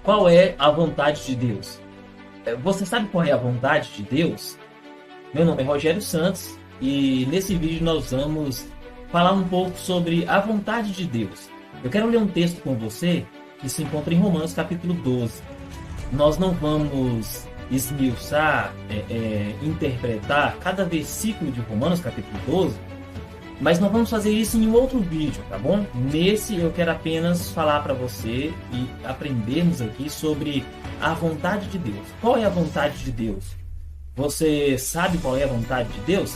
Qual é a vontade de Deus? Você sabe qual é a vontade de Deus? Meu nome é Rogério Santos e nesse vídeo nós vamos falar um pouco sobre a vontade de Deus. Eu quero ler um texto com você que se encontra em Romanos capítulo 12. Nós não vamos esmiuçar, interpretar cada versículo de Romanos capítulo 12, mas nós vamos fazer isso em um outro vídeo, tá bom? Nesse eu quero apenas falar para você e aprendermos aqui sobre a vontade de Deus. Qual é a vontade de Deus? Você sabe qual é a vontade de Deus?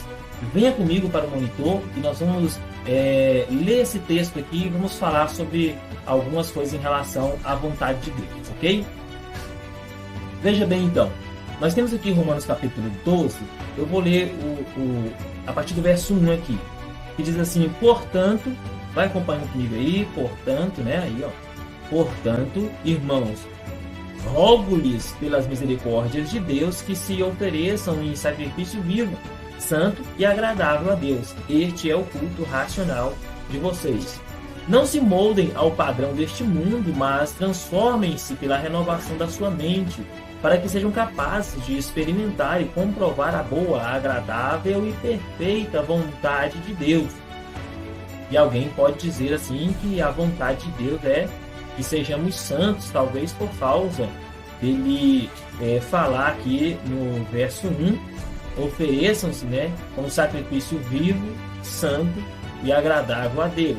Venha comigo para o monitor e nós vamos ler esse texto aqui e vamos falar sobre algumas coisas em relação à vontade de Deus, ok? Veja bem então, nós temos aqui Romanos capítulo 12, eu vou ler a partir do verso 1 aqui, que diz assim: portanto, vai acompanhando comigo aí, portanto, né, aí ó, portanto, irmãos, rogo-lhes pelas misericórdias de Deus que se ofereçam em sacrifício vivo, santo e agradável a Deus. Este é o culto racional de vocês. Não se moldem ao padrão deste mundo, mas transformem-se pela renovação da sua mente, para que sejam capazes de experimentar e comprovar a boa, agradável e perfeita vontade de Deus. E alguém pode dizer assim que a vontade de Deus é que sejamos santos, talvez por causa dele falar aqui no verso 1, ofereçam-se, né, como sacrifício vivo, santo e agradável a Deus.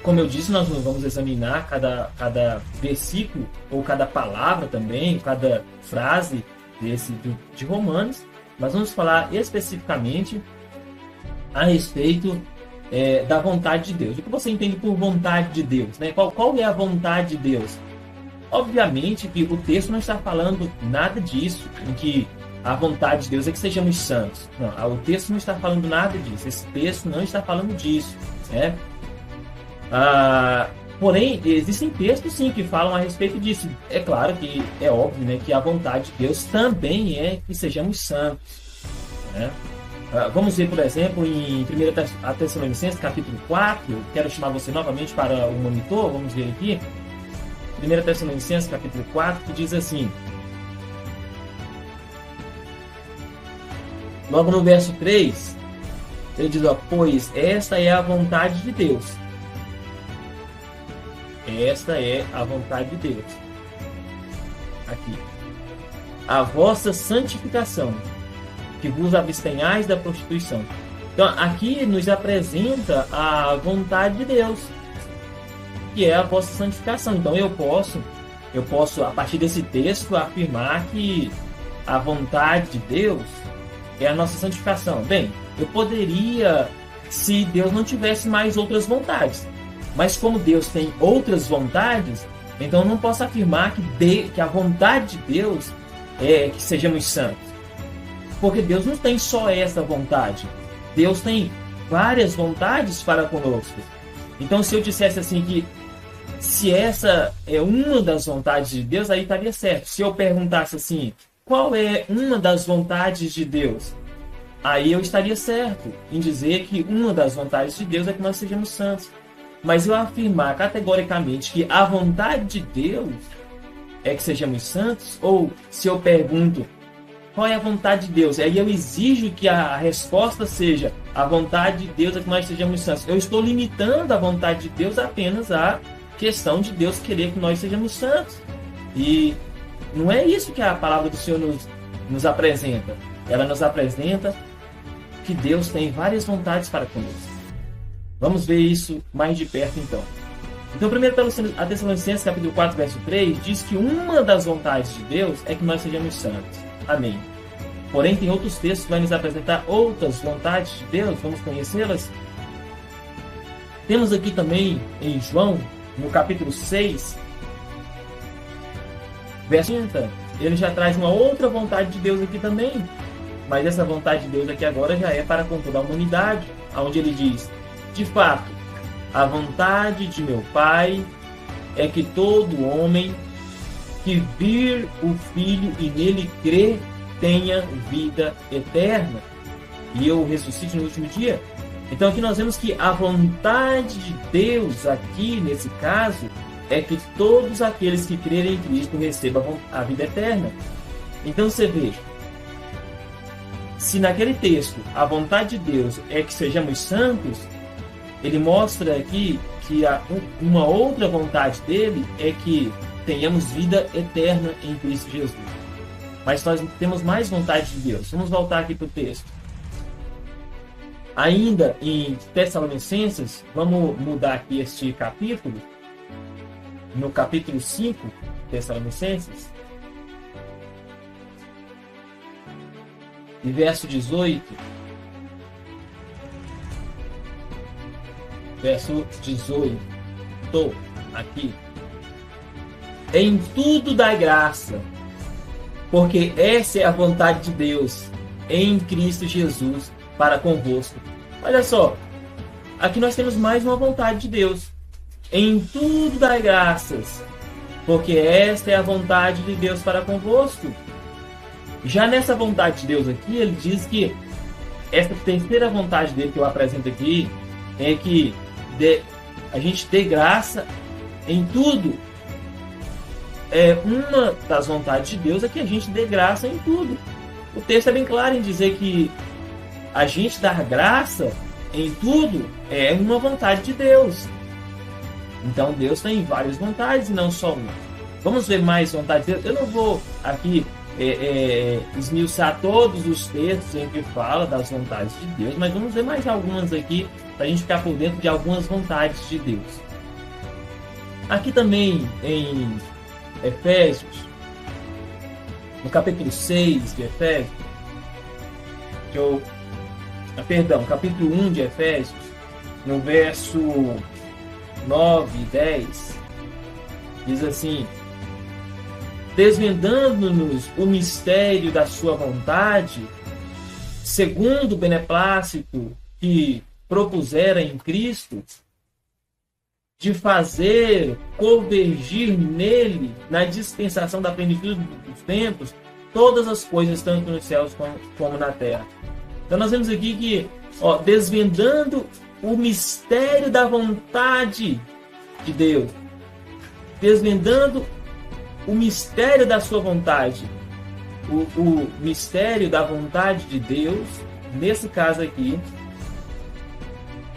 Como eu disse, nós não vamos examinar cada versículo, ou cada palavra também, cada frase de Romanos, mas vamos falar especificamente a respeito da vontade de Deus. O que você entende por vontade de Deus, né? Qual é a vontade de Deus? Obviamente que o texto não está falando nada disso, em que a vontade de Deus é que sejamos santos. Não, o texto não está falando nada disso. Esse texto não está falando disso, né? Porém, existem textos sim que falam a respeito disso. É claro que é óbvio, né, que a vontade de Deus também é que sejamos santos, né? Vamos ver, por exemplo, em 1 Tessalonicenses capítulo 4. Eu quero chamar você novamente para o monitor. Vamos ver aqui 1 Tessalonicenses capítulo 4, que diz assim, logo no verso 3, ele diz, ó, pois esta é a vontade de Deus. Esta é a vontade de Deus. Aqui. A vossa santificação, que vos abstenhais da prostituição. Então, aqui nos apresenta a vontade de Deus, que é a vossa santificação. Então, eu posso, a partir desse texto, afirmar que a vontade de Deus é a nossa santificação. Bem, eu poderia, se Deus não tivesse mais outras vontades. Mas como Deus tem outras vontades, então eu não posso afirmar que a vontade de Deus é que sejamos santos. Porque Deus não tem só essa vontade. Deus tem várias vontades para conosco. Então, se eu dissesse assim que se essa é uma das vontades de Deus, aí estaria certo. Se eu perguntasse assim, qual é uma das vontades de Deus? Aí eu estaria certo em dizer que uma das vontades de Deus é que nós sejamos santos. Mas eu afirmar categoricamente que a vontade de Deus é que sejamos santos, ou se eu pergunto qual é a vontade de Deus, aí eu exijo que a resposta seja a vontade de Deus é que nós sejamos santos. Eu estou limitando a vontade de Deus apenas à questão de Deus querer que nós sejamos santos. E não é isso que a palavra do Senhor nos apresenta. Ela nos apresenta que Deus tem várias vontades para conosco. Vamos ver isso mais de perto então. Então, 1 Tessalonicenses capítulo 4, verso 3, diz que uma das vontades de Deus é que nós sejamos santos. Amém. Porém, tem outros textos que vão nos apresentar outras vontades de Deus. Vamos conhecê-las? Temos aqui também em João, no capítulo 6, verso 30, ele já traz uma outra vontade de Deus aqui também. Mas essa vontade de Deus aqui agora já é para com toda a humanidade, onde ele diz: de fato, a vontade de meu Pai é que todo homem que vir o Filho e nele crer tenha vida eterna, e eu ressuscite no último dia. Então aqui nós vemos que a vontade de Deus aqui nesse caso é que todos aqueles que crerem em Cristo recebam a vida eterna. Então você vê, se naquele texto a vontade de Deus é que sejamos santos, ele mostra aqui que uma outra vontade dele é que tenhamos vida eterna em Cristo Jesus. Mas nós temos mais vontade de Deus. Vamos voltar aqui para o texto. Ainda em Tessalonicenses, vamos mudar aqui este capítulo. No capítulo 5, Tessalonicenses, e verso 18. Verso 18. Estou aqui. Em tudo dai graça, porque essa é a vontade de Deus em Cristo Jesus para convosco. Olha só, aqui nós temos mais uma vontade de Deus. Em tudo dai graças, porque esta é a vontade de Deus para convosco. Já nessa vontade de Deus aqui, ele diz que essa terceira vontade dele que eu apresento aqui é que a gente dê graça em tudo. Uma das vontades de Deus é que a gente dê graça em tudo. O texto é bem claro em dizer que a gente dar graça em tudo é uma vontade de Deus. Então Deus tem várias vontades e não só uma. Vamos ver mais vontades de Deus. Eu não vou aqui esmiuçar todos os textos em que fala das vontades de Deus, mas vamos ver mais algumas aqui para a gente ficar por dentro de algumas vontades de Deus. Aqui também em Efésios, no capítulo 6 de Efésios, capítulo 1 de Efésios, no verso 9 e 10, diz assim: desvendando-nos o mistério da sua vontade, segundo o beneplácito que propusera em Cristo, de fazer convergir nele, na dispensação da plenitude dos tempos, todas as coisas, tanto nos céus como na terra. Então nós vemos aqui que, desvendando o mistério da vontade de Deus, desvendando o mistério da sua vontade, o mistério da vontade de Deus, nesse caso aqui,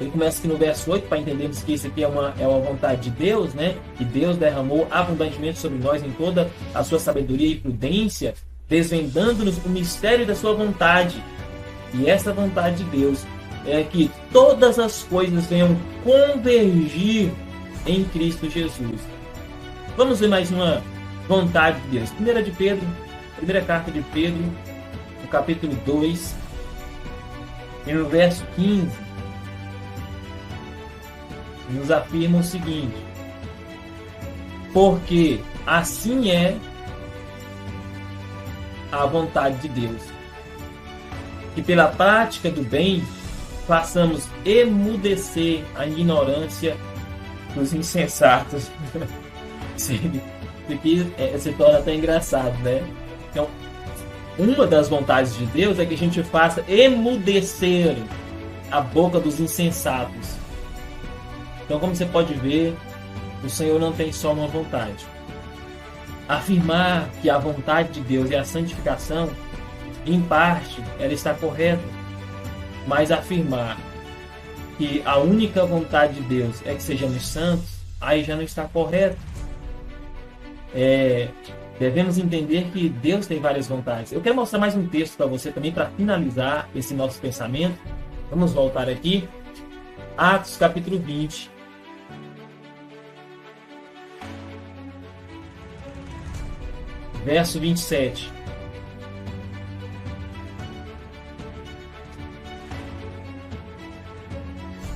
ele começa aqui no verso 8, para entendermos que isso aqui é uma vontade de Deus, né? Que Deus derramou abundantemente sobre nós em toda a sua sabedoria e prudência, desvendando-nos o mistério da sua vontade. E essa vontade de Deus é que todas as coisas venham convergir em Cristo Jesus. Vamos ver mais uma vontade de Deus. Primeira carta de Pedro, no capítulo 2, e no verso 15, nos afirma o seguinte: porque assim é a vontade de Deus, que pela prática do bem façamos emudecer a ignorância dos insensatos. Isso aqui se torna até engraçado, né? Então, uma das vontades de Deus é que a gente faça emudecer a boca dos insensatos. Então, como você pode ver, o Senhor não tem só uma vontade. Afirmar que a vontade de Deus é a santificação, em parte, ela está correta. Mas afirmar que a única vontade de Deus é que sejamos santos, aí já não está correto. Devemos entender que Deus tem várias vontades. Eu quero mostrar mais um texto para você também, para finalizar esse nosso pensamento. Vamos voltar aqui. Atos capítulo 20. Verso 27.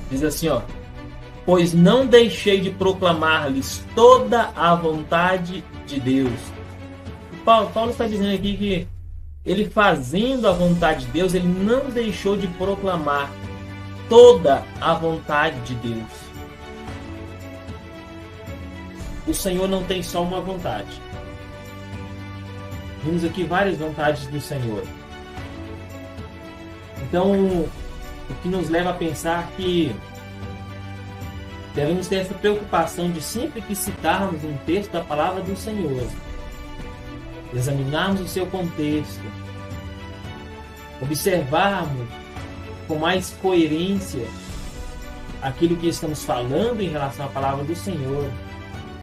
Diz assim, pois não deixei de proclamar-lhes toda a vontade de Deus. Paulo está dizendo aqui que ele, fazendo a vontade de Deus, ele não deixou de proclamar toda a vontade de Deus. O Senhor não tem só uma vontade. Vimos aqui várias vontades do Senhor. Então, o que nos leva a pensar que Devemos ter essa preocupação de sempre que citarmos um texto da palavra do Senhor, examinarmos o seu contexto, observarmos com mais coerência aquilo que estamos falando em relação à palavra do Senhor,